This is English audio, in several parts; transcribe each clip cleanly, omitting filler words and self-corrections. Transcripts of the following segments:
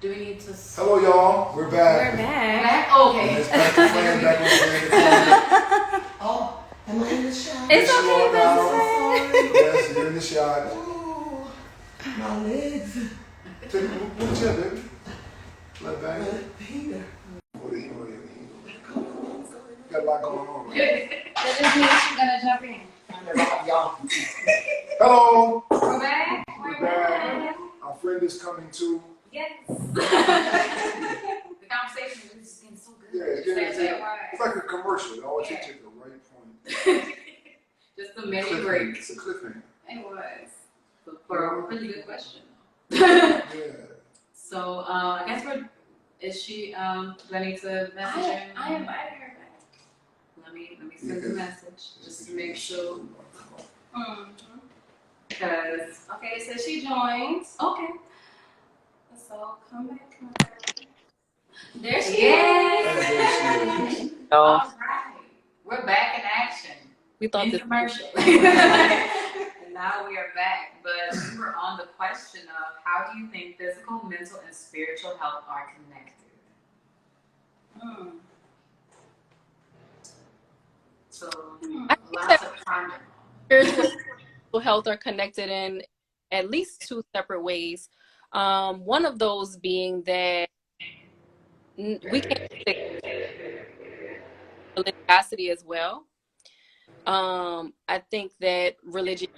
Do we need to? Hello, y'all. We're back. We're back. Okay. It's back to playing back on the Oh, am I in the shot? It's yes, okay, baby. Yes, you're in the shot. Oh, my legs. Take a chair, baby. Let bang. Peter. What are you doing? You got a lot going on. Right? That just means she's gonna jump in. Y'all. Hello. We're back. We're back. Our friend is coming too. Yes. The conversation is just getting so good. Yeah, it's like a commercial. It always hits you at the right point. Just a mini break. It's a cliffhanger. It was. But for a really good question. Yeah. So I guess is she do I need to message her? I invited her back. Let me send the message just to make sure. Mm-hmm. Because Okay, it says she joined. okay. So come back. There she Yes. is. All right. We're back in action. We thought In this commercial. And now we are back. But we were on the question of how do you think physical, mental, and spiritual health are connected? So lots of pondering. spiritual and mental health are connected in at least two separate ways. One of those being that we can religiosity as well. I think that religion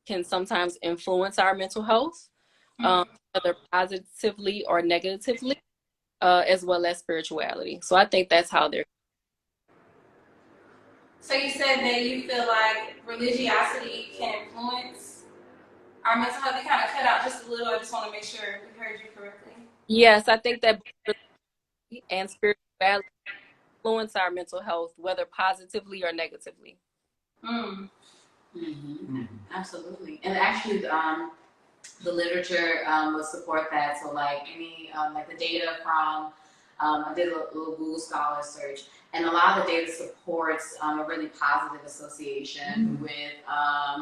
can sometimes influence our mental health, whether positively or negatively, as well as spirituality. So I think that's how they're. So you said that you feel like religiosity can influence our mental health. You kind of cut out just a little. I just want to make sure we heard you correctly. Yes, I think that religion and spirituality influence our mental health, whether positively or negatively. Absolutely. And actually, the literature will support that. So like any, like the data from, I did a little Google Scholar search, and a lot of the data supports a really positive association with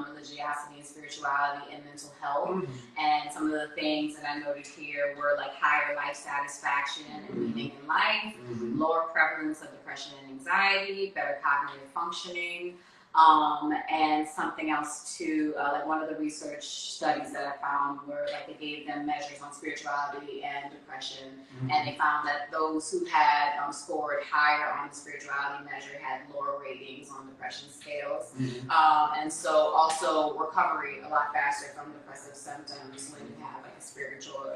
religiosity and spirituality and mental health. And some of the things that I noted here were like higher life satisfaction and meaning in life, lower prevalence of depression and anxiety, better cognitive functioning, and something else too, like one of the research studies that I found were like they gave them measures on spirituality and depression, and they found that those who had scored higher on the spirituality measure had lower ratings on depression scales, and so also recovery a lot faster from depressive symptoms when you have like a spiritual or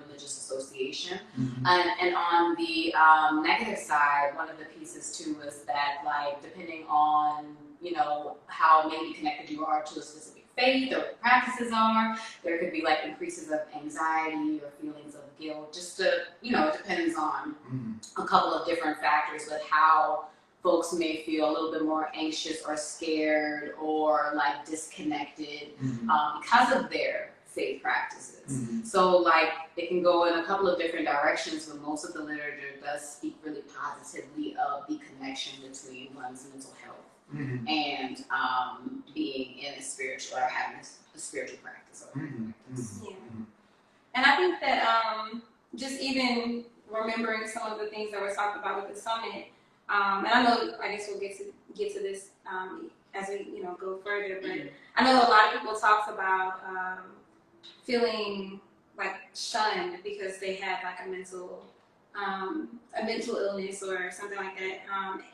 religious association. And on the negative side, one of the pieces too was that like depending on how maybe connected you are to a specific faith or what practices are, there could be like increases of anxiety or feelings of guilt, just to, it depends on a couple of different factors with how folks may feel a little bit more anxious or scared or like disconnected because of their faith practices. So like it can go in a couple of different directions, but most of the literature does speak really positively of the connection between one's mental health and being in a spiritual or having a spiritual practice. Yeah. And I think that just even remembering some of the things that were talked about with the summit, and I guess we'll get to this as we go further, but I know a lot of people talked about feeling like shunned because they had like a mental illness or something like that,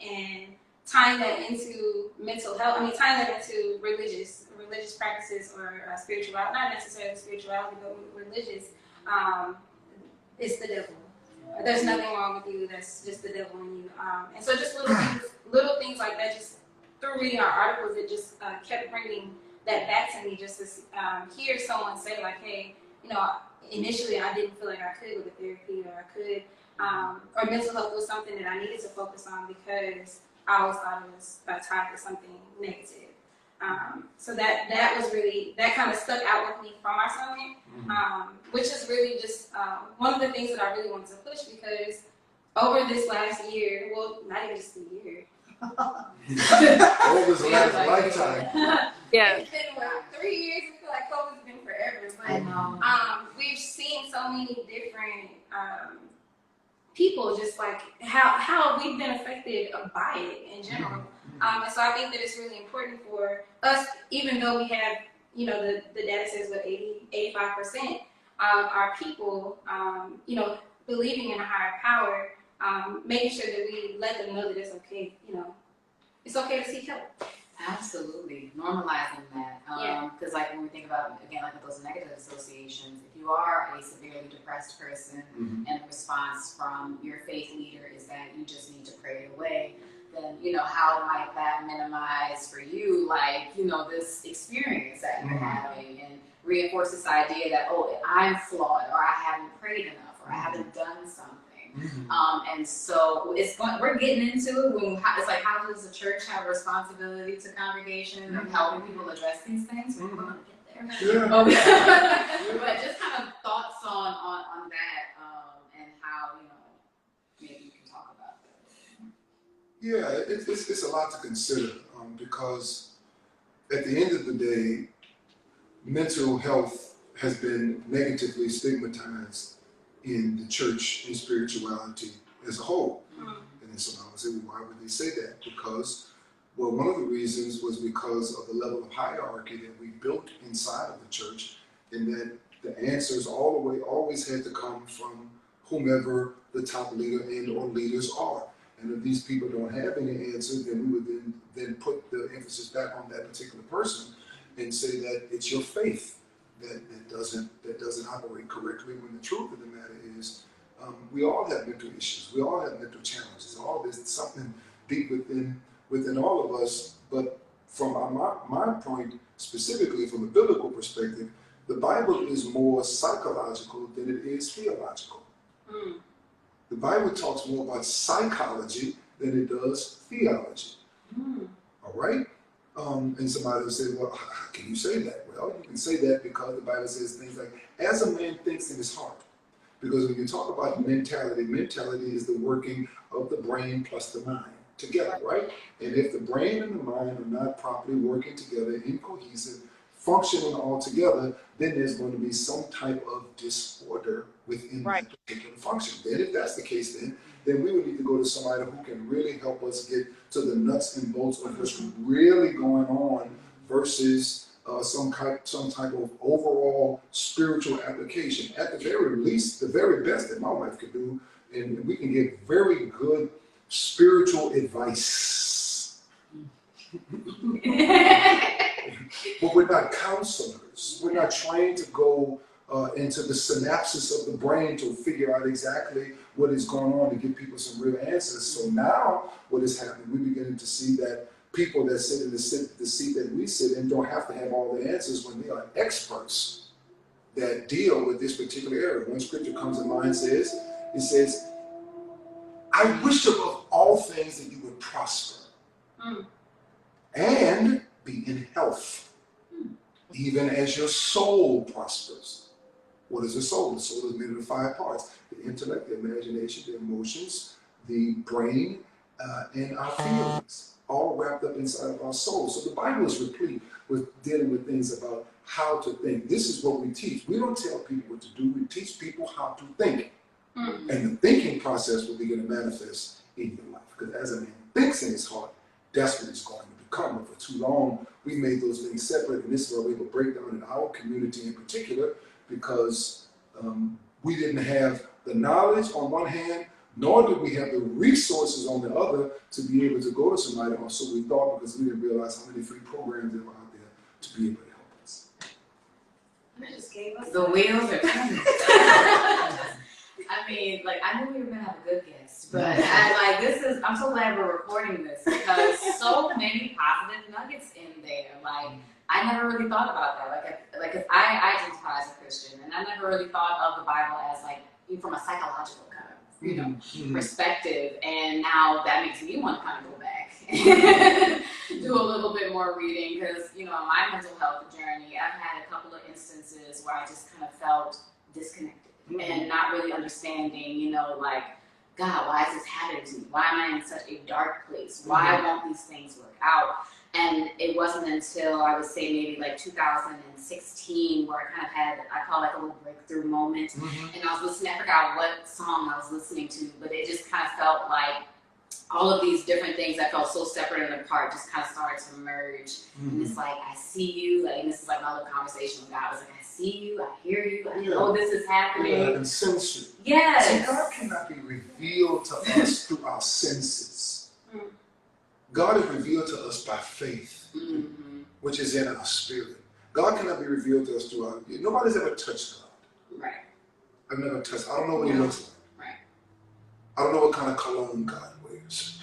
and tying that into mental health. I mean, tying that into religious practices or spirituality, not necessarily spirituality, but religious. It's the devil. There's nothing wrong with you. That's just the devil in you. And so just little things like that. Just through reading our articles, it just kept bringing that back to me. Just to hear someone say like, "Hey, initially I didn't feel like I could go to therapy, or I could, or mental health was something that I needed to focus on because I always thought it was tied to something negative." So that was really, that kind of stuck out with me from our summit, which is really just one of the things that I really wanted to push, because over this last year, well, not even just a year, All this last lifetime. Yeah. It's been what, 3 years? I feel like COVID's been forever. I But know. we've seen so many different people, just like how we've been affected by it in general. And so I think that it's really important for us, even though we have, you know, the data says what 85% are people, you know, believing in a higher power, making sure that we let them know that it's okay, you know, it's okay to seek help. Absolutely, normalizing that. Yeah. Because like when we think about, again, like with those negative associations, if you are a severely depressed person and the response from your faith leader is that you just need to pray it away, then, you know, how might that minimize for you, like, you know, this experience that you're having, and reinforce this idea that, oh, I'm flawed, or I haven't prayed enough, or I haven't done something. And so we're getting into it when it's like, how does the church have a responsibility to congregation and helping people address these things? We're going to get there. Yeah. But just kind of thoughts on that, and how, you know, maybe you can talk about that. Yeah, it's a lot to consider, because at the end of the day, mental health has been negatively stigmatized in the church and spirituality as a whole. And then somebody would say, well, why would they say that? Because, well, one of the reasons was because of the level of hierarchy that we built inside of the church, and that the answers all the way always had to come from whomever the top leader and or leaders are. And if these people don't have any answers, then we would then put the emphasis back on that particular person and say that it's your faith that doesn't operate correctly, when the truth of the matter is, we all have mental issues, we all have mental challenges, all of this is something deep within all of us. But from my point, specifically from a biblical perspective, the Bible is more psychological than it is theological. The Bible talks more about psychology than it does theology. All right? And somebody will say, well, how can you say that? Well, you can say that because the Bible says things like, as a man thinks in his heart. Because when you talk about mentality, mentality is the working of the brain plus the mind together, right? And if the brain and the mind are not properly working together in cohesive, functioning all together, then there's going to be some type of disorder within that particular function. Then if that's the case, then we would need to go to somebody who can really help us get to the nuts and bolts of what's really going on, versus some type of overall spiritual application. At the very least, the very best that my wife could do, and we can get very good spiritual advice. But we're not counselors. We're not trained to go into the synapses of the brain to figure out exactly what is going on to give people some real answers. So now what is happening, we're beginning to see that people that sit in the seat that we sit in don't have to have all the answers when they are experts that deal with this particular area. One scripture comes to mind, says, I wish above all things that you would prosper and be in health, even as your soul prospers. What is the soul? The soul is made of 5 parts: the intellect, the imagination, the emotions, the brain, and our feelings, all wrapped up inside of our soul. So the Bible is replete with dealing with things about how to think. This is what we teach. We don't tell people what to do. We teach people how to think. And the thinking process will begin to manifest in your life. Because as a man thinks in his heart, that's what it's going to become. But for too long, we made those things separate. And this is where we have a breakdown in our community in particular, because we didn't have the knowledge on one hand, nor did we have the resources on the other to be able to go to somebody, or so we thought, because we didn't realize how many free programs there were out there to be able to help us. You just gave us The wheels are turning. I mean, like, I knew we were gonna have a good guest, but I'm so glad we're recording this, because so many positive nuggets in there. Like, I never really thought about that. Like if I identify as a Christian, and I never really thought of the Bible as like from a psychological kind of, perspective. And now that makes me want to kind of go back and do a little bit more reading, because, you know, in my mental health journey, I've had a couple of instances where I just kind of felt disconnected and not really understanding, you know, like, God, why is this happening to me? Why am I in such a dark place? Why won't these things work out? And it wasn't until I would say maybe like 2016 where I kind of had, I call it like a little breakthrough moment. And I was listening, I forgot what song I was listening to, but it just kind of felt like all of these different things that felt so separate and apart just kind of started to merge. And it's like, I see you, like, and this is like my little conversation with God. I was like, I see you, I hear you, I know this is happening. Yeah, and sense you. Yes. See, God cannot be revealed to us through our senses. God is revealed to us by faith, which is in our spirit. God cannot be revealed to us through our, nobody's ever touched God. Right. I've never touched, I don't know what he looks like. Right. I don't know what kind of cologne God wears.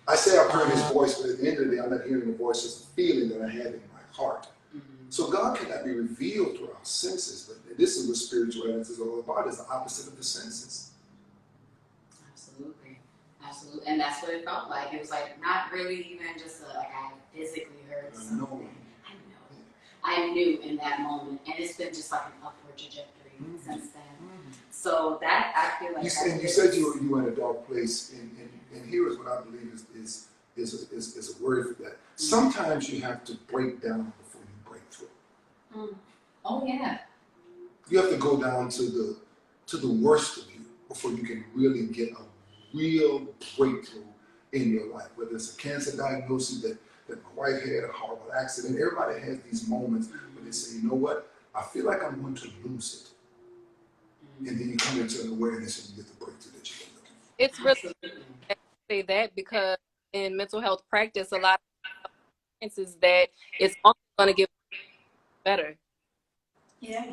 I say I've heard his voice, but at the end of the day, I'm not hearing the voice, it's a feeling that I have in my heart. So God cannot be revealed through our senses, but this is what spirituality is all about, is the opposite of the senses. Absolutely. Absolutely. And that's what it felt like. It was like not really even just like I physically heard something. I knew in that moment. And it's been just like an upward trajectory since then. So that, I feel like... You said you were in a dark place, and here is what I believe is a word for that. Sometimes you have to break down before you break through. Oh, yeah. You have to go down to the worst of you before you can really get a real breakthrough in your life. Whether it's a cancer diagnosis that my wife had, a horrible accident. Everybody has these moments where they say, you know what? I feel like I'm going to lose it. And then you come into an awareness and you get the breakthrough that you're looking for. It's really I say that because in mental health practice, a lot of experiences that it's only going to get better. Yeah.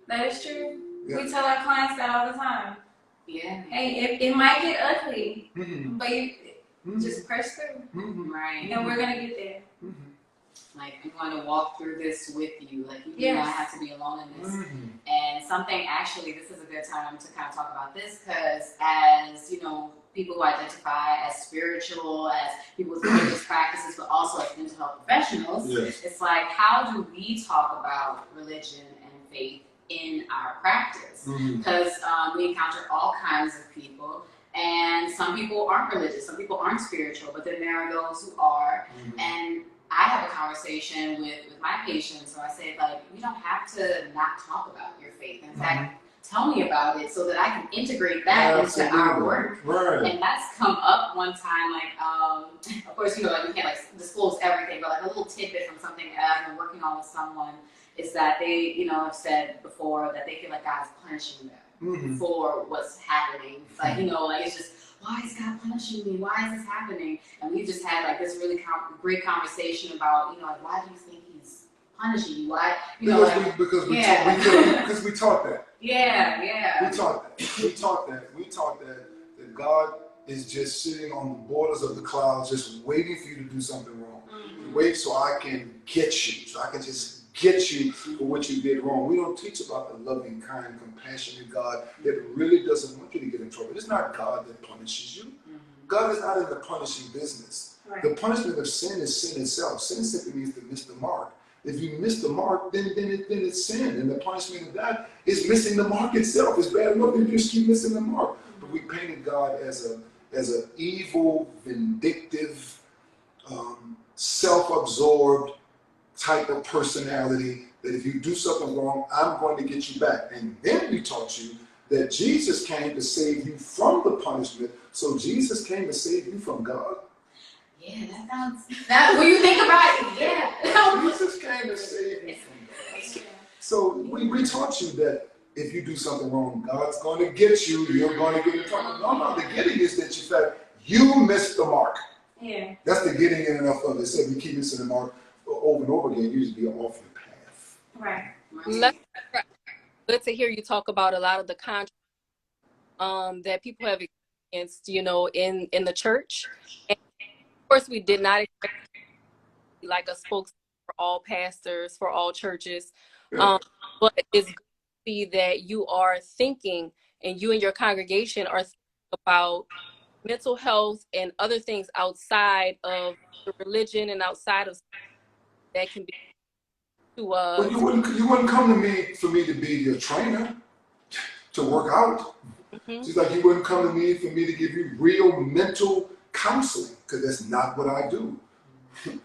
That is true. Yeah. We tell our clients that all the time. Yeah. Hey, it might get ugly, but you just press through. Right. And we're going to get there. Like, I'm going to walk through this with you. Like, you do not have to be alone in this. And something, actually, this is a good time to kind of talk about this, because as, you know, people who identify as spiritual, as people with religious practices, but also as mental health professionals, it's like, how do we talk about religion and faith in our practice? Because we encounter all kinds of people. And some people aren't religious, some people aren't spiritual, but then there are those who are. And I have a conversation with my patients where I say, like, you don't have to not talk about your faith. In fact, tell me about it so that I can integrate that into our work. Right. And that's come up one time, like, of course, you know, like, we can't like disclose everything, but like a little tidbit from something that I've been working on with someone is that they, you know, have said before that they feel like God's punishing them for what's happening. It's like, you know, like, it's just, why is God punishing me? Why is this happening? And we just had like this really great conversation about, you know, like, why do you think he's punishing you? Why, you know, because we taught that. Yeah. We taught that God is just sitting on the borders of the clouds, just waiting for you to do something wrong. Wait so I can get you, so I can just get you for what you did wrong. We don't teach about the loving, kind, compassionate God that really doesn't want you to get in trouble. It's not God that punishes you. God is not in the punishing business. The punishment of sin is sin itself. Sin simply means to miss the mark. If you miss the mark, then it's sin. And the punishment of that is missing the mark itself. It's bad enough if you just keep missing the mark. But we painted God as an evil, vindictive, self-absorbed type of personality that if you do something wrong, I'm going to get you back. And then we taught you that Jesus came to save you from the punishment. So Jesus came to save you from God. Yeah, that when you think about it, yeah. Jesus came to save you from God. So we taught you that if you do something wrong, God's going to get you, you're going to get in trouble. No, the getting is that you missed the mark. Yeah. That's the getting in and of it. So if you keep missing the mark over and over again, you just be off your path. Right. Good to hear you talk about a lot of the contracts that people have experienced, you know, in the church. And of course, we did not expect to be like a spokesman for all pastors, for all churches. But it's good to see that you are thinking, and you and your congregation are thinking about mental health and other things outside of the religion and outside of that can be to Well, you wouldn't come to me for me to be your trainer, to work out. She's like, you wouldn't come to me for me to give you real mental counseling, because that's not what I do. You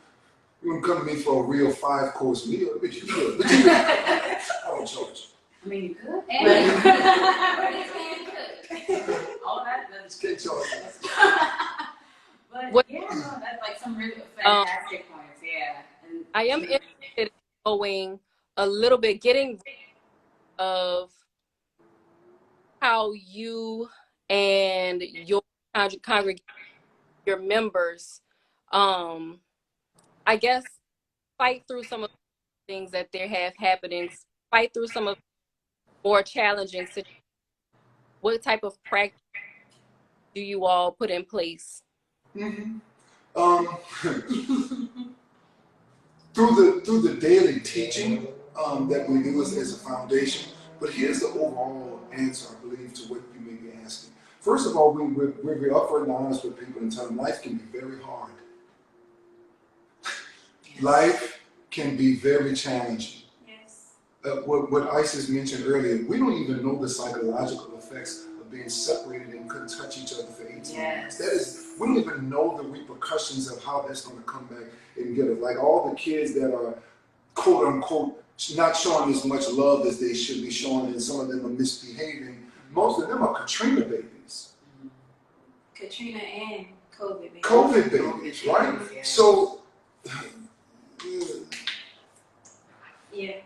wouldn't come to me for a real 5-course meal, but you could. But you could. I don't charge. I mean, you could. And All that. Just can't charge. But What- yeah, no, that's like some really fantastic points. Yeah. And I am interested in knowing a little bit, getting of how you and your congregation, your members, I guess, fight through some of the things that they have happening, fight through some of the more challenging situations. What type of practice do you all put in place? Mm-hmm. Through the daily teaching that we do as a foundation. But here's the overall answer, I believe, to what you may be asking. First of all, we're upfront and honest with people and tell them life can be very hard. Life can be very challenging. yes. What Isis mentioned earlier, we don't even know the psychological effects of being separated and couldn't touch each other for 18 months. That is, we don't even know the repercussions of how that's going to come back and get us. Like all the kids that are quote unquote not showing as much love as they should be showing, and some of them are misbehaving. Most of them are Katrina babies. Katrina and COVID babies. COVID babies, right? Yeah. So, Yeah.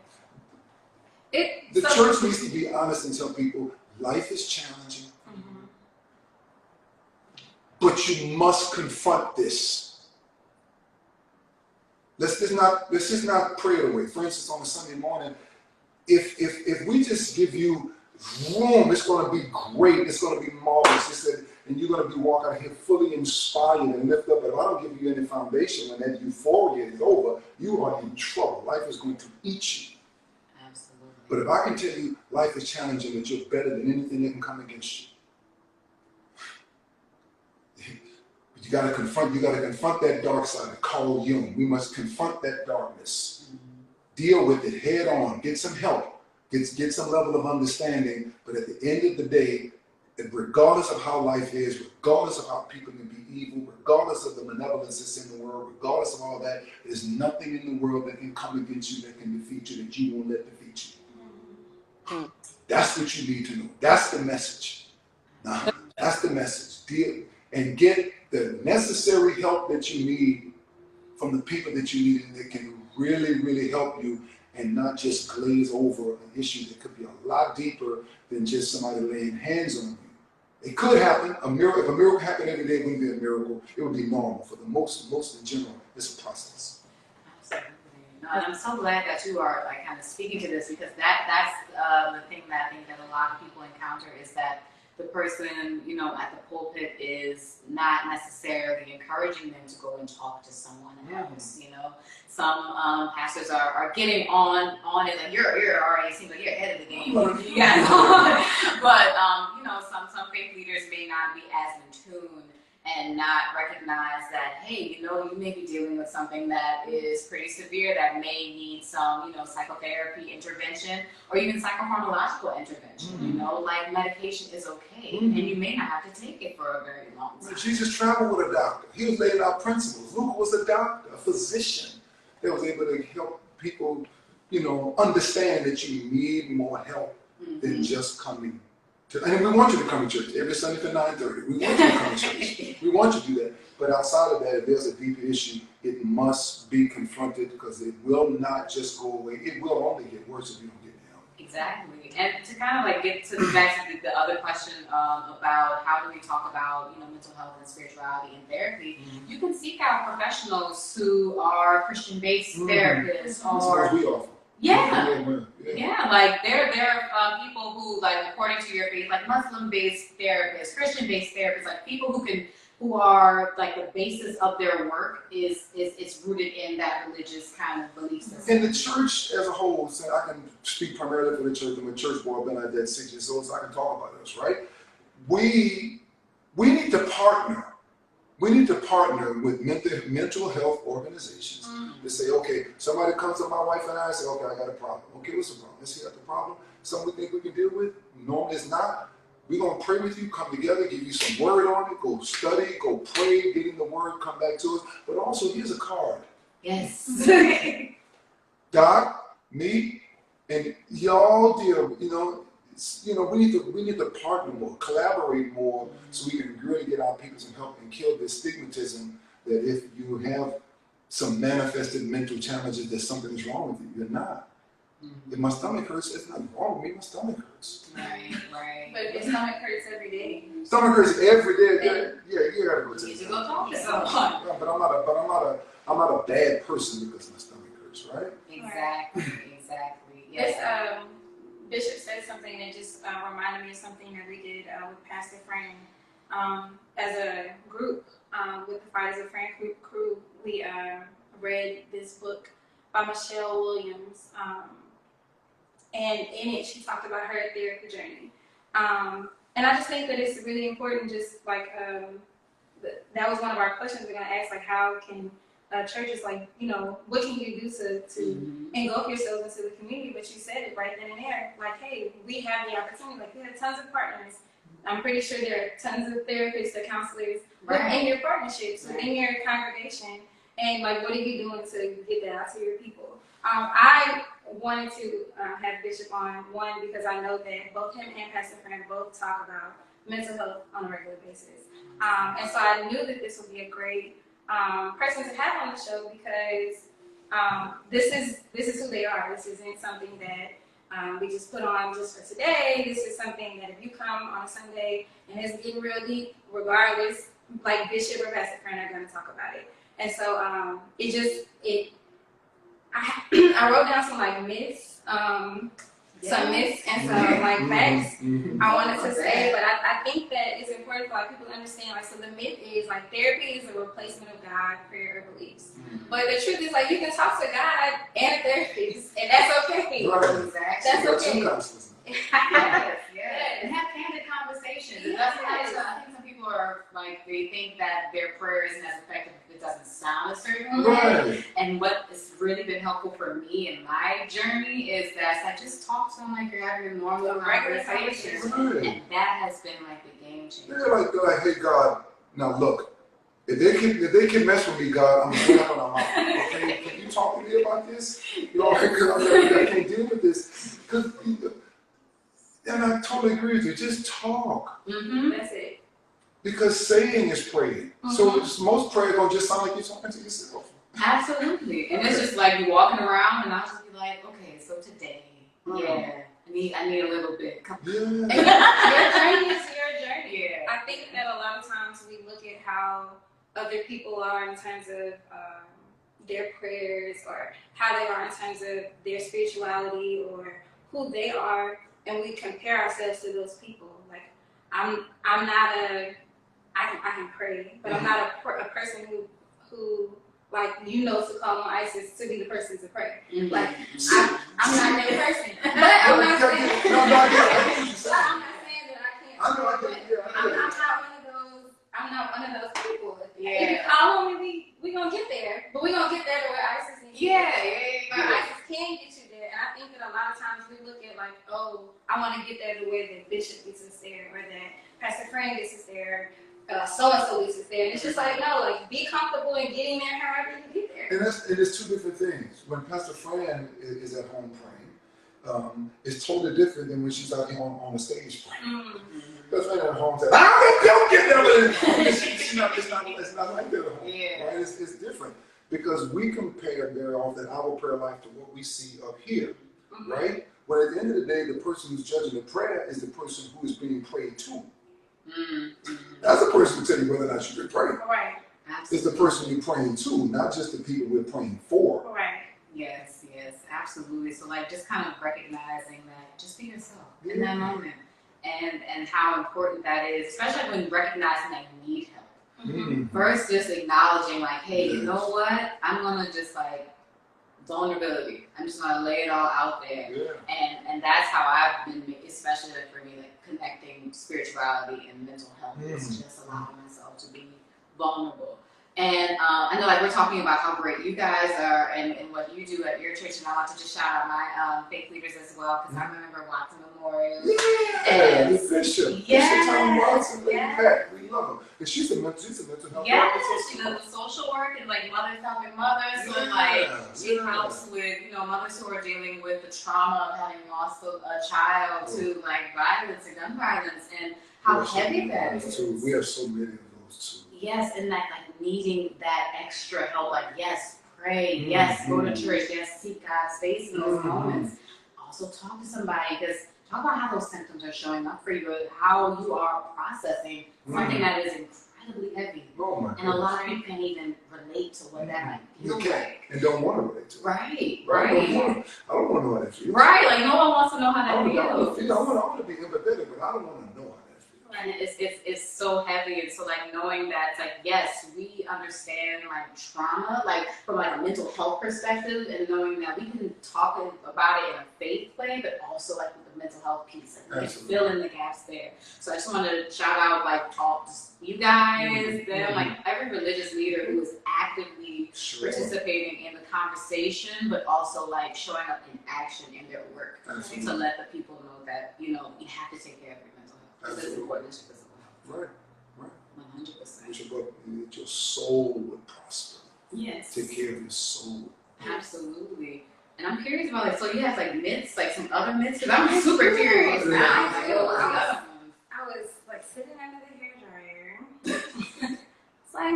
the church needs to be honest and tell people life is challenging, but you must confront this. Let's just not pray it away. For instance, on a Sunday morning, if we just give you room, it's going to be great. It's going to be marvelous. And you're going to be walking out here fully inspired and lifted up. But if I don't give you any foundation, when that euphoria is over, you are in trouble. Life is going to eat you. absolutely. But if I can tell you life is challenging, that you're better than anything that can come against you. You got to confront that dark side. Carl Jung. We must confront that darkness. Deal with it head on. Get some help. Get some level of understanding. But at the end of the day, regardless of how life is, regardless of how people can be evil, regardless of the malevolence that's in the world, regardless of all that, there's nothing in the world that can come against you that can defeat you, that you won't let defeat you. That's what you need to know. That's the message. That's the message. Deal and get the necessary help that you need from the people that you need, and that can really, really help you and not just glaze over an issue that could be a lot deeper than just somebody laying hands on you. It could happen. If a miracle happened every day, it wouldn't be a miracle. It would be normal. For the most in general, it's a process. Absolutely. No, and I'm so glad that you are like kind of speaking to this, because that's the thing that I think that a lot of people encounter, is that the person, at the pulpit is not necessarily encouraging them to go and talk to someone else. Some pastors are getting on it, like you're already seems like you're ahead of the game. You guys but some faith leaders may not be as in tune and not recognize that, hey, you may be dealing with something that is pretty severe that may need some, psychotherapy intervention or even psychopharmacological intervention. Like medication is okay, and you may not have to take it for a very long time. Jesus traveled with a doctor. He was laying out principles. Luke was a doctor, a physician that was able to help people, understand that you need more help than just coming. And we want you to come to church every Sunday for 9:30. We want you to come to church. We want you to do that. But outside of that, if there's a deeper issue, it must be confronted, because it will not just go away. It will only get worse if you don't get help. Exactly. And to kind of like get back to the other question about how do we talk about mental health and spirituality and therapy, you can seek out professionals who are Christian-based therapists, That's or what we offer. Yeah, like there are people who, like, according to your faith, like Muslim-based therapists, Christian-based therapists, like people who are like the basis of their work is it's rooted in that religious kind of belief system. And the church as a whole, so I can speak primarily for the church. I'm a church boy. I've been at that 6 years old, so I can talk about this, right? We need to partner. We need to partner with mental health organizations to say, okay, somebody comes to my wife and I and say, okay, I got a problem. Okay, what's the problem? Let's see, got the problem. Something we think we can deal with? Normally it's not. We're going to pray with you, come together, give you some word on it, go study, go pray, get in the word, come back to us. But also, here's a card. Yes. Doc, me, and y'all deal, we need to partner more, collaborate more, so we can really get our people some help and kill this stigmatism that if you have some manifested mental challenges, that something is wrong with you. You're not. If my stomach hurts, it's not wrong with me, my stomach hurts. Right, right. But if your stomach hurts every day. Stomach hurts every day. Yeah, you gotta go to the You should doctor. go talk to someone. Yeah, I'm not a bad person because my stomach hurts, right? Exactly, exactly. This Yes. Bishop said something that just reminded me of something that we did with Pastor Fran. As a group, with the Fighters of Fran crew, we read this book by Michelle Williams. And in it, she talked about her therapy journey. And I just think that it's really important, just like, that was one of our questions we're going to ask, like, how can churches, like, what can you do to engulf yourselves into the community? But you said it right then and there, like, hey, we have the opportunity, like, we have tons of partners. I'm pretty sure there are tons of therapists or counselors within your partnerships, within your congregation. And, like, what are you doing to get that out to your people? I wanted to have Bishop on, one, because I know that both him and Pastor Fran both talk about mental health on a regular basis. And so I knew that this would be a great person to have on the show, because this is who they are. This isn't something that we just put on just for today. This is something that if you come on a Sunday and it's getting real deep, regardless, like Bishop or Pastor Fran are going to talk about it. And so I wrote down some like myths, some myths and some like facts I wanted to say, but I think that it's important for like people to understand, like, so the myth is like therapy is a replacement of God, prayer, or beliefs. But the truth is, like, you can talk to God and a therapist, and that's okay. Right. Exactly. That's okay. Yes, yes. And have candid conversations. And that's why I think some people are like, they think that their prayer isn't as effective if it doesn't sound a certain way. Right. And what has really been helpful for me in my journey is that I just talk to them like you're having a normal conversation. Right. And that has been like the game changer. They're like, hey God, now look, if they can mess with me, God, I'm gonna put on my mouth. Okay, can you talk to me about this? Because I can't deal with this. And I totally agree with you. Just talk. That's it. Because saying is praying. So most prayer gonna just sound like you're talking to yourself. Absolutely. And it's just like you walking around, and I'll just be like, okay, so today, I need a little bit. Yeah. Your journey is your journey. Yeah. I think that a lot of times we look at how other people are in terms of their prayers, or how they are in terms of their spirituality, or who they are, and we compare ourselves to those people. Like, I'm not I can pray, but I'm not a person who like, to call on ISIS to be the person to pray. Like, I'm not that person. But I'm not saying that I can't. I'm not one of those people. If you call on me, we gonna get there. But we gonna get there to where ISIS needs to get there. ISIS can get you there. And I think that a lot of times we look at like, oh, I want to get there to where the bishop gets us there, or that Pastor Fran gets us there, so-and-so gets us there. And it's just like, no, like, be comfortable in getting there however you get there. And it's two different things. When Pastor Fran is at home praying, it's totally different than when she's out here on the stage praying. Pastor Fran at home says, don't get there. It's not like that at home. Yeah. Right? It's different. Because we compare very often our prayer life to what we see up here, right? But at the end of the day, the person who's judging the prayer is the person who is being prayed to. That's the person who tell you whether or not you can pray. Right. It's the person you're praying to, not just the people we're praying for. Right. Yes, absolutely. So like, just kind of recognizing that, just be yourself in that moment, and how important that is, especially when recognizing that you need help. First, just acknowledging like, hey, you know what? I'm gonna just like vulnerability. I'm just gonna lay it all out there, and that's how I've been, especially like for me, like connecting spirituality and mental health is just allowing myself to be vulnerable. And I know like we're talking about how great you guys are and what you do at your church, and I want to just shout out my faith leaders as well, because I remember Watson Memorial. Yeah, the Bishop. Yes. Bishop Tom Watson, Lady Yes. Pat. We love her. And she's a mental health Yes, therapist. she does the social work and like mothers helping mothers. So like she helps with, you know, mothers who are dealing with the trauma of having lost a child to like violence and gun violence, and how heavy that is. We have so many of those too. Yes, and that like needing that extra help, like yes, pray, yes, go to church, yes, seek God's face in those moments. Also talk to somebody, because talk about how those symptoms are showing up for you, how you are processing something that is incredibly heavy. Oh my and a lot of people can't even relate to what that might feel like. And don't want to relate to it. Right. I don't want to know how that feels. Right, like no one wants to know how that I feels. want to be empathetic, but I don't want to know how that feels. And it's so heavy, and so like knowing that it's like yes, we understand like trauma, like from like a mental health perspective, and knowing that we can talk about it in a faith way, but also like with the mental health piece, and we can fill in the gaps there. So I just wanted to shout out like all you guys, them, like every religious leader who is actively participating in the conversation, but also like showing up in action in their work to let the people know that, you know, you have to take care of your mental health. It's important to physical health. Right. 100%. That your soul would prosper. Yes. Take care of your soul. Absolutely. And I'm curious about like, so you have like myths, like some other myths, because I'm super curious now. I was like sitting under the hairdryer. It's like,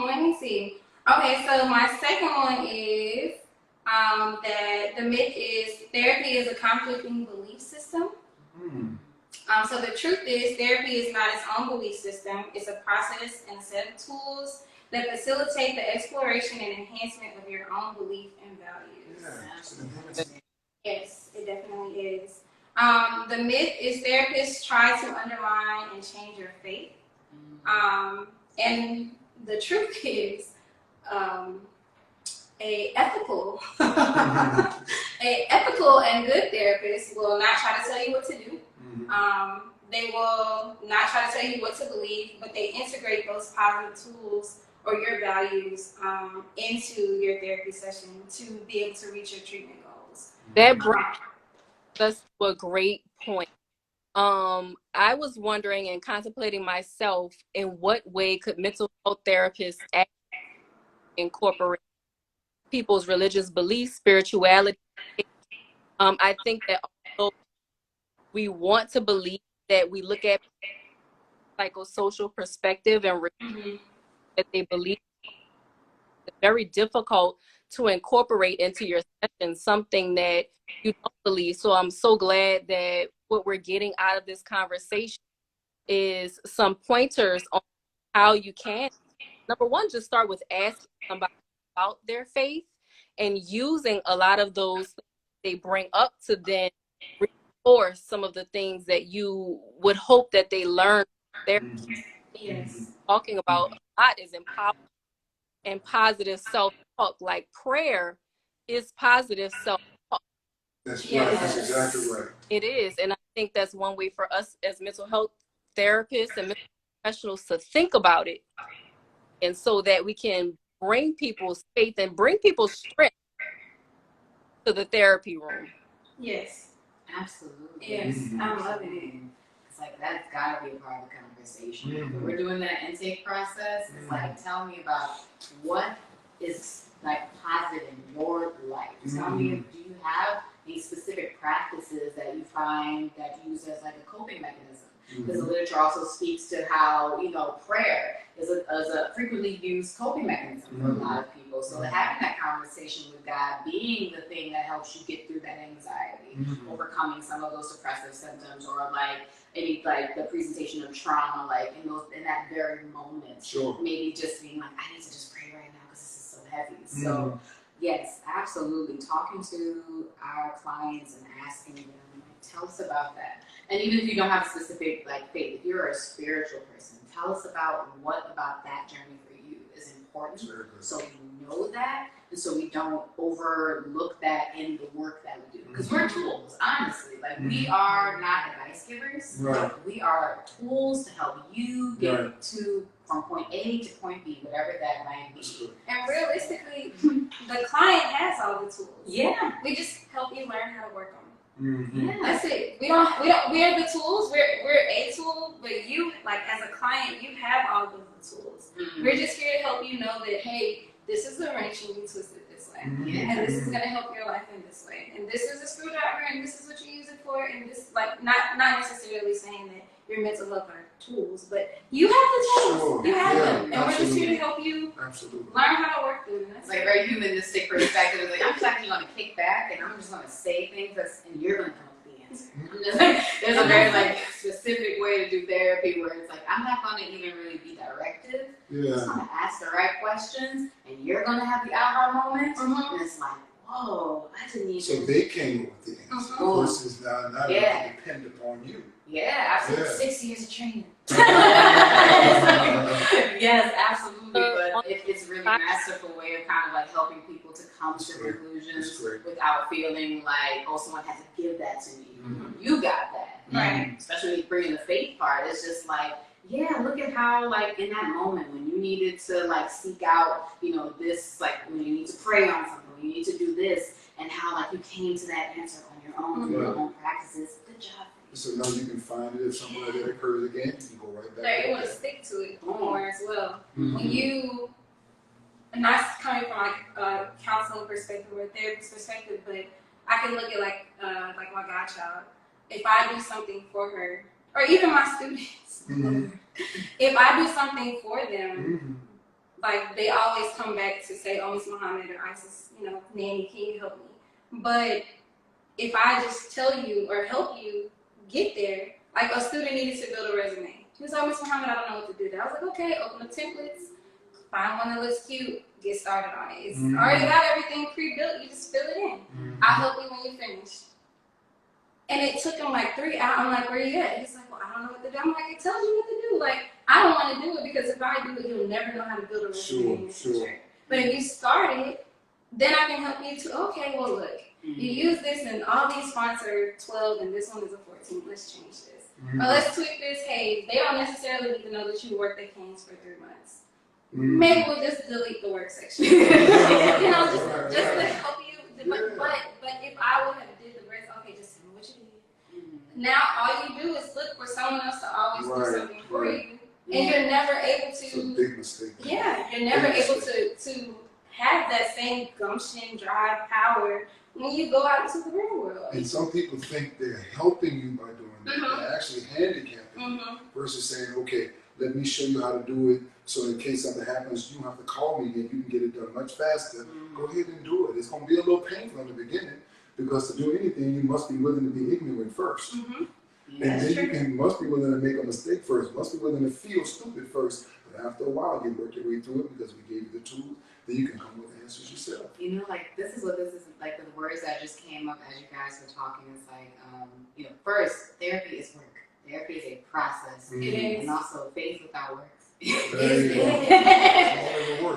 let me see. Okay, so my second one is that the myth is therapy is a conflicting belief system. So the truth is, therapy is not its own belief system. It's a process and a set of tools that facilitate the exploration and enhancement of your own belief and values. Yes, it definitely is. The myth is therapists try to undermine and change your faith. And the truth is, a ethical and good therapist will not try to tell you what to do. They will not try to tell you what to believe, but they integrate those positive tools or your values into your therapy session to be able to reach your treatment goals. That brings us to a great point. I was wondering and contemplating myself, in what way could mental health therapists actually incorporate people's religious beliefs, spirituality? I think that although we want to believe that we look at psychosocial perspective and that they believe, it's very difficult to incorporate into your session something that you don't believe. So I'm so glad that what we're getting out of this conversation is some pointers on how you can, number one, just start with asking somebody about their faith and using a lot of those things they bring up to then reinforce some of the things that you would hope that they learn there. Yes. Talking about a lot is empowerment and positive self-talk. Like prayer is positive self-talk. That's right. That's exactly right. It is. And I think that's one way for us as mental health therapists and mental professionals to think about it. And so that we can bring people's faith and bring people's strength to the therapy room. Yes. Absolutely. Yes. I love it. It's like that's gotta be a part of the conversation. When we're doing that intake process, it's like, tell me about what is like positive in your life. Tell me, do you have these specific practices that you find that you use as like a coping mechanism? Because the literature also speaks to how, you know, prayer is a frequently used coping mechanism for a lot of people. So having that conversation with God being the thing that helps you get through that anxiety, overcoming some of those depressive symptoms, or like any like the presentation of trauma, like in that very moment. Maybe just being like, I need to just pray right now because this is so heavy. So yes, absolutely. Talking to our clients and asking them, like, tell us about that. And even if you don't have a specific like faith, if you're a spiritual person, tell us about what about that journey for you is important, so you know that, and so we don't overlook that in the work that we do. Because we're tools, honestly. Like, we are not advice givers. Right. We are tools to help you get Right. to from point A to point B, whatever that might be. And realistically, the client has all the tools. Yeah. We just help you learn how to work on them. Mm-hmm. Yeah. That's it. We're the tools. We're a tool, but you, like, as a client, you have all of the tools. Mm-hmm. We're just here to help you know that, hey, this is the wrench and you twist it this way. Yeah. And this is gonna help your life in this way. And this is a screwdriver and this is what you use it for. And this, like, not necessarily saying that your mental health are tools, but you have the tools. Sure. You have Yeah, them. And we're just absolutely. here to help you Absolutely. learn how to work through them. That's It's like a it. very humanistic perspective. Like, I'm just actually going to kick back and I'm just going to say things and you're going to come up with the answer. I'm just like, there's a very like specific way to do therapy where it's like, I'm not going to even really be directive. I'm just Yeah. going to ask the right questions and you're going to have the aha moment. And it's like, whoa, I didn't even. So they came up with the answer Mhm. versus now Yeah. they depend upon you. Yeah, absolutely. Yeah. 6 years of training. Yes, absolutely. But it's really a masterful way of kind of like helping people to come to great. conclusions That's great. without feeling like, oh, someone has to give that to me. Mhm. You got that. Right. Especially when you bring in the faith part, it's just like, yeah, look at how, like, in that moment when you needed to, like, seek out, you know, this, like, when you need to pray on something, when you need to do this, and how, like, you came to that answer on your own, through your own practices. Good job. So now you can find it if something like that occurs again, you can go right back. They're to able to that. stick to it more as well. Mhm. When you, and that's coming from like a counseling perspective or a therapist perspective, but I can look at like my godchild. If I do something for her, or even my students, Mhm. if I do something for them, Mhm. like they always come back to say, "Oh, Miss Muhammad or Isis, you know, Nanny, can you help me?" But if I just tell you or help you get there, like a student needed to build a resume. He was like, "Miss Muhammad, I don't know what to do." I was like, "Okay, open the templates, find one that looks cute, get started on it. It's already got everything pre-built. You just fill it in. I'll help you when you finish." And it took him like 3 hours. I'm like, "Where you at?" He's like, "Well, I don't know what to do." I'm like, "It tells you what to do. Like, I don't want to do it because if I do it, you'll never know how to build a resume in the future. But if you start it, then I can help you to, okay, well, look, you use this and all these fonts are 12 and this one is a 14. Let's change this. Or let's tweak this. Hey, they don't necessarily need to know that you worked at King's for 3 months. Maybe we'll just delete the work section. You know, just to help you. But if I would have did the rest, okay, just tell me what you did. Now all you do is look for someone else to always do something for you. And you're never able to. It's a big mistake. Yeah, you're never able to have that same gumption, drive, power when you go out into the real world. And some people think they're helping you by doing that. They're actually handicapping you versus saying, okay, let me show you how to do it so in case something happens, you don't have to call me again. You can get it done much faster. Go ahead and do it. It's going to be a little painful in the beginning because to do anything, you must be willing to be ignorant first. And then you must be willing to make a mistake first. Must be willing to feel stupid first. But after a while, you work your way through it because we gave you the tools. Then you can come with answers yourself. You know, like, this is like the words that just came up as you guys were talking. It's like, you know, first, therapy is work. Therapy is a process. And also, faith without works.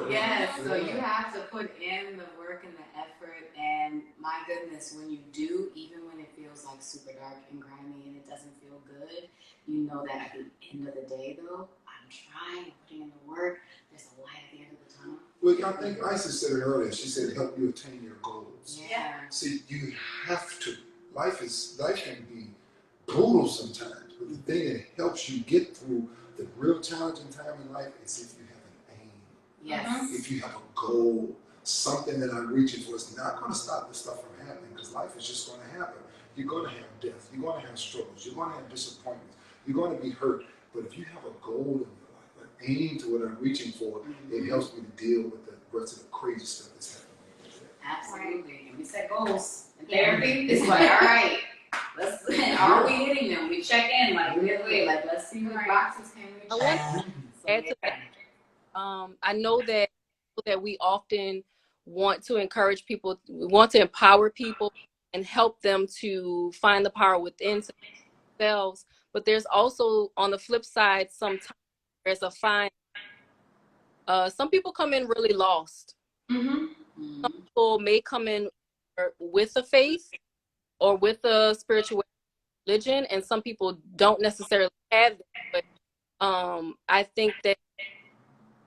Yes, so you have to put in the work and the effort, and my goodness, when you do, even when it feels like super dark and grimy and it doesn't feel good, you know that at the end of the day, though, I'm trying, putting in the work, there's a light at the end of the tunnel. Well, I think Isis said it earlier. She said help you attain your goals. Yeah. See, you have to. Life can be brutal sometimes, but the thing that helps you get through the real challenging time in life is if you have an aim. Yes. If you have a goal, something that I'm reaching for, it's not going to stop this stuff from happening because life is just going to happen. You're going to have death. You're going to have struggles. You're going to have disappointments. You're going to be hurt. But if you have a goal in your life, an aim to what I'm reaching for, it helps me to deal with the rest of the crazy stuff that's happening. Absolutely. And we set goals in therapy. It's like, all right, are we hitting them? We check in, like, let's see what boxes can we I check. want to add to that. I know that we often want to encourage people, we want to empower people and help them to find the power within themselves. But there's also, on the flip side, sometimes there's a fine. Some people come in really lost. Mhm. People may come in with a faith or with a spiritual religion, and some people don't necessarily have that. But I think that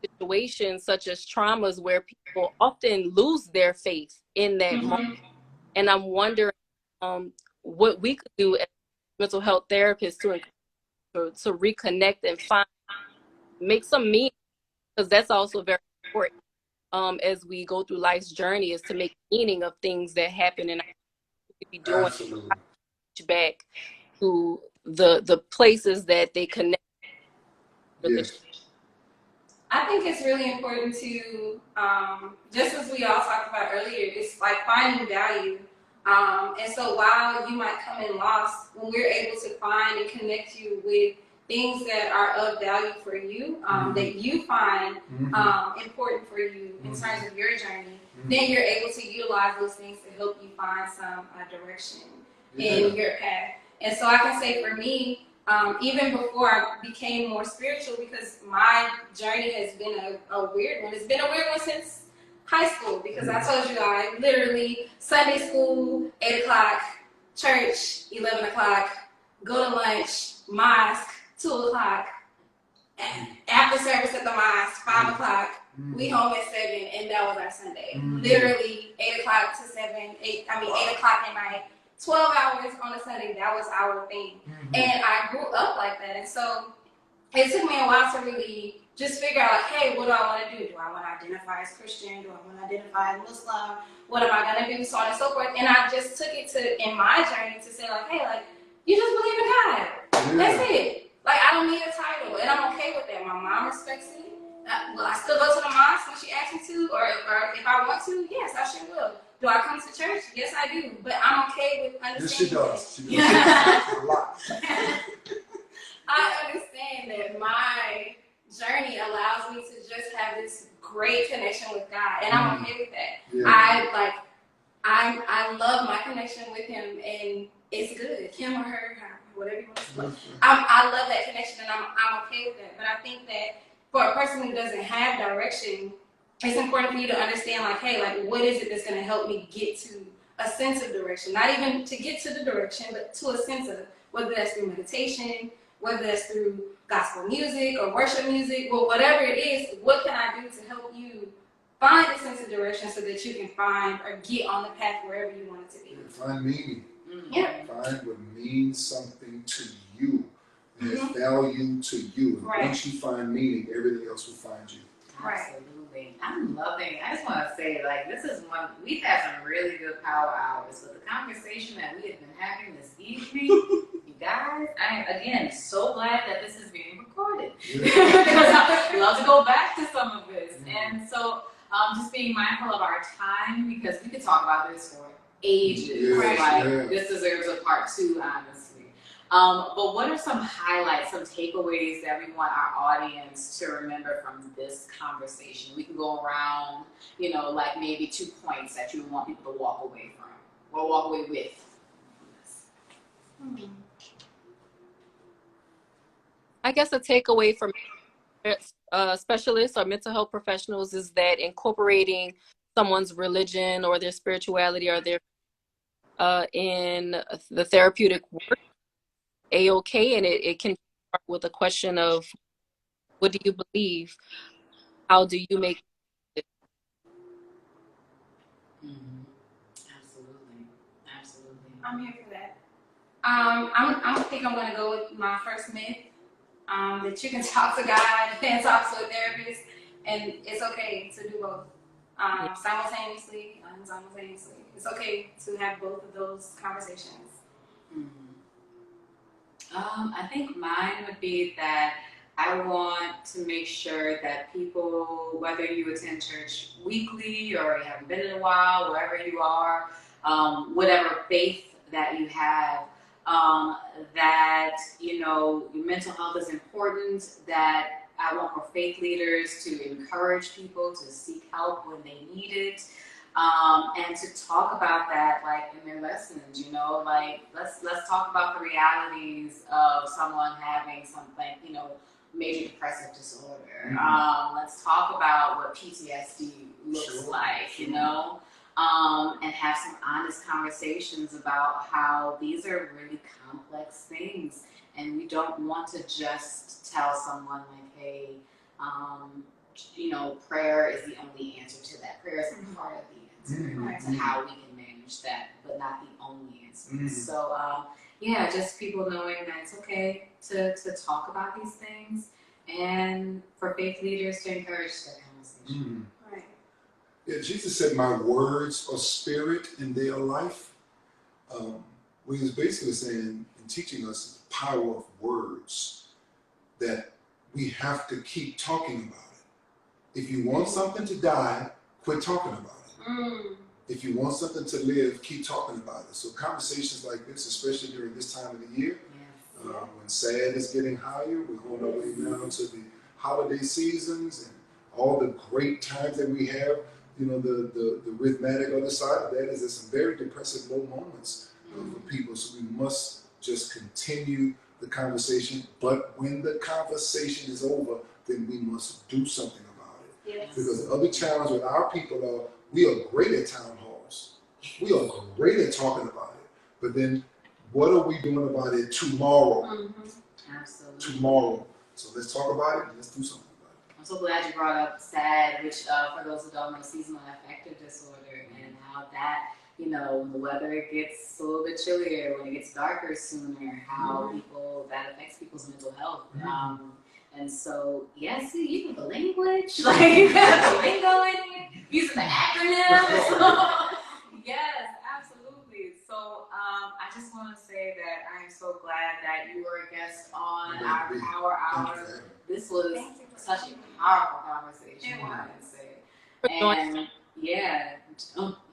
situations such as traumas where people often lose their faith in that moment, Mhm. and I'm wondering what we could do as mental health therapists to reconnect and find make some meaning, because that's also very important as we go through life's journey, is to make meaning of things that happen and we could be doing Absolutely. back to the places that they connect religion. Yes. I think it's really important to, just as we all talked about earlier, it's like finding value. And so while you might come in lost, when we're able to find and connect you with things that are of value for you, that you find important for you in terms of your journey, then you're able to utilize those things to help you find some direction in your path. And so I can say for me, even before I became more spiritual, because my journey has been a weird one. It's been a weird one since high school, because I told you I literally Sunday school, 8 o'clock, church, 11 o'clock, go to lunch, mosque, 2 o'clock, after service at the mosque, 5 o'clock, we home at 7, and that was our Sunday. Literally 8 o'clock to 8 o'clock at night. 12 hours on a Sunday, that was our thing. And I grew up like that. And so it took me a while to really just figure out, like, hey, what do I want to do? Do I want to identify as Christian? Do I want to identify as Muslim? What am I going to do? So on and so forth. And I just took it in my journey to say, like, hey, like, you just believe in God. That's it. Like, I don't need a title. And I'm okay with that. My mom respects it. Will I still go to the mosque when she asks me to? Or if I want to, yes, I sure will. Do I come to church? Yes, I do. But I'm okay with understanding. Yes, she does. She does. A lot. I understand that my journey allows me to just have this great connection with God, and I'm okay with that. Yeah. I love my connection with Him, and it's good. Him or her, whatever you want to say. I love that connection, and I'm okay with that. But I think that for a person who doesn't have direction, it's important for you to understand, like, hey, like, what is it that's going to help me get to a sense of direction? Not even to get to the direction, but to a sense of, whether that's through meditation, whether that's through gospel music or worship music, well, whatever it is, what can I do to help you find a sense of direction so that you can find or get on the path wherever you want it to be? Find meaning. Yeah. Find what means something to you, that has value to you. And once you find meaning, everything else will find you. Absolutely. I'm loving, I just want to say, like, this is we've had some really good power hours, but the conversation that we have been having this evening, you guys, I am, again, so glad that this is being recorded. Because I love to go back to some of this. And so, just being mindful of our time, because we could talk about this for ages. This deserves a part 2, honestly. But what are some highlights, some takeaways that we want our audience to remember from this conversation? We can go around, like maybe 2 points that you want people to walk away from or walk away with. I guess a takeaway from specialists or mental health professionals is that incorporating someone's religion or their spirituality or their in the therapeutic work, A-OK, and it can start with a question of, what do you believe? How do you make it? Absolutely. I'm here for that. I think I'm going to go with my first myth, that you can talk to God and talk to a therapist, and it's okay to do both simultaneously. It's okay to have both of those conversations. I think mine would be that I want to make sure that people, whether you attend church weekly or you haven't been in a while, wherever you are, whatever faith that you have, that, your mental health is important, that I want more faith leaders to encourage people to seek help when they need it, and to talk about that like in their lessons, you know, like let's talk about the realities of someone having something, you know, major depressive disorder. Let's talk about what PTSD looks like, you know, and have some honest conversations about how these are really complex things, and we don't want to just tell someone like, hey, you know, prayer is the only answer to that. Prayer is a part of the answer to how we can manage that, but not the only answer. So, yeah, just people knowing that it's okay to talk about these things, and for faith leaders to encourage that conversation. Right. Yeah, Jesus said, "My words are spirit and they are life." What he was basically saying and teaching us the power of words, that we have to keep talking about it. If you want something to die, quit talking about it. If you want something to live, keep talking about it. So conversations like this, especially during this time of the year, when sad is getting higher, we're on our way now to the holiday seasons and all the great times that we have. You know, the arithmetic other side of that is there's some very depressive low moments for people. So we must just continue the conversation. But when the conversation is over, then we must do something about it. Yes. Because the other challenge with our people are, we are great at town halls. We are great at talking about it. But then what are we doing about it tomorrow? Absolutely. Tomorrow. So let's talk about it and let's do something about it. I'm so glad you brought up SAD, which for those who don't know, seasonal affective disorder, and how that, you know, when the weather gets a little bit chillier, when it gets darker sooner, how that affects people's mental health. And so, yeah, see, even the language, like you got the lingo in here, using the acronyms. Yes, absolutely. So I just want to say that I am so glad that you were a guest on our Power Hour. This was such a powerful conversation, I can say. And yeah,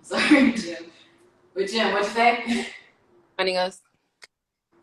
sorry, Jim. But Jim, what'd you say? Joining us.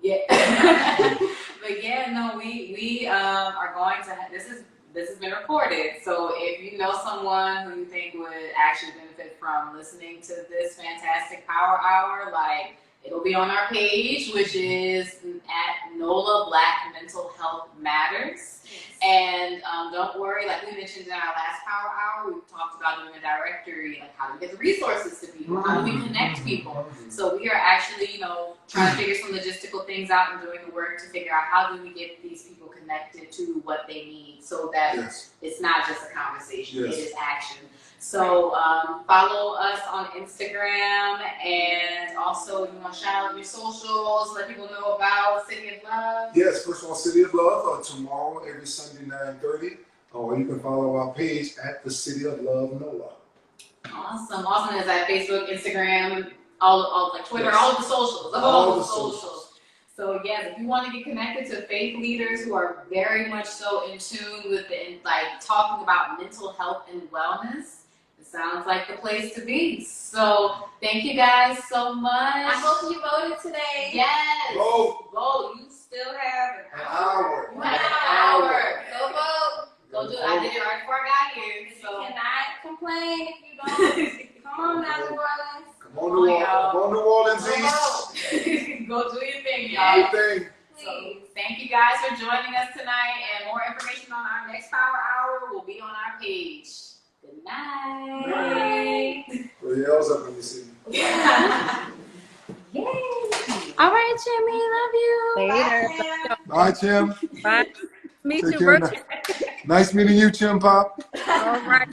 Yeah. But yeah, no, we are going to this has been recorded. So if you know someone who you think would actually benefit from listening to this fantastic Power Hour, like, it'll be on our page, which is at NOLA Black Mental Health Matters. And don't worry, like we mentioned in our last Power Hour, we talked about doing a directory, like how do we get the resources to people, how do we connect people. So we are actually, you know, trying to figure some logistical things out and doing the work to figure out how do we get these people connected to what they need, so that it's not just a conversation, it is action. So follow us on Instagram, and also you want to shout out your socials, let people know about City of Love. Yes, first of all, City of Love tomorrow, every Sunday 9:30, or you can follow our page at the City of Love NOLA. Awesome. Awesome is at Facebook, Instagram, all like Twitter, all of the socials, all the socials. So yes, if you want to get connected to faith leaders who are very much so in tune with like talking about mental health and wellness, it sounds like the place to be. So thank you guys so much. I hope you voted today. Yes. Vote. You still have an hour. You have an hour. Go vote. Go do it. I did it right before I got here. So You cannot complain if you don't. Come on now, New Orleans. Come on, New Orleans East. Go do your thing, y'all. Everything. So thank you guys for joining us tonight, and more information on our next Power Hour will be on our page. Good night. Well, yeah, I was up in the city. Yay. All right, Jimmy, love you. Later. Bye, Tim. Bye. Meet Take you care. virtually. Nice meeting you, Tim Pop. All right.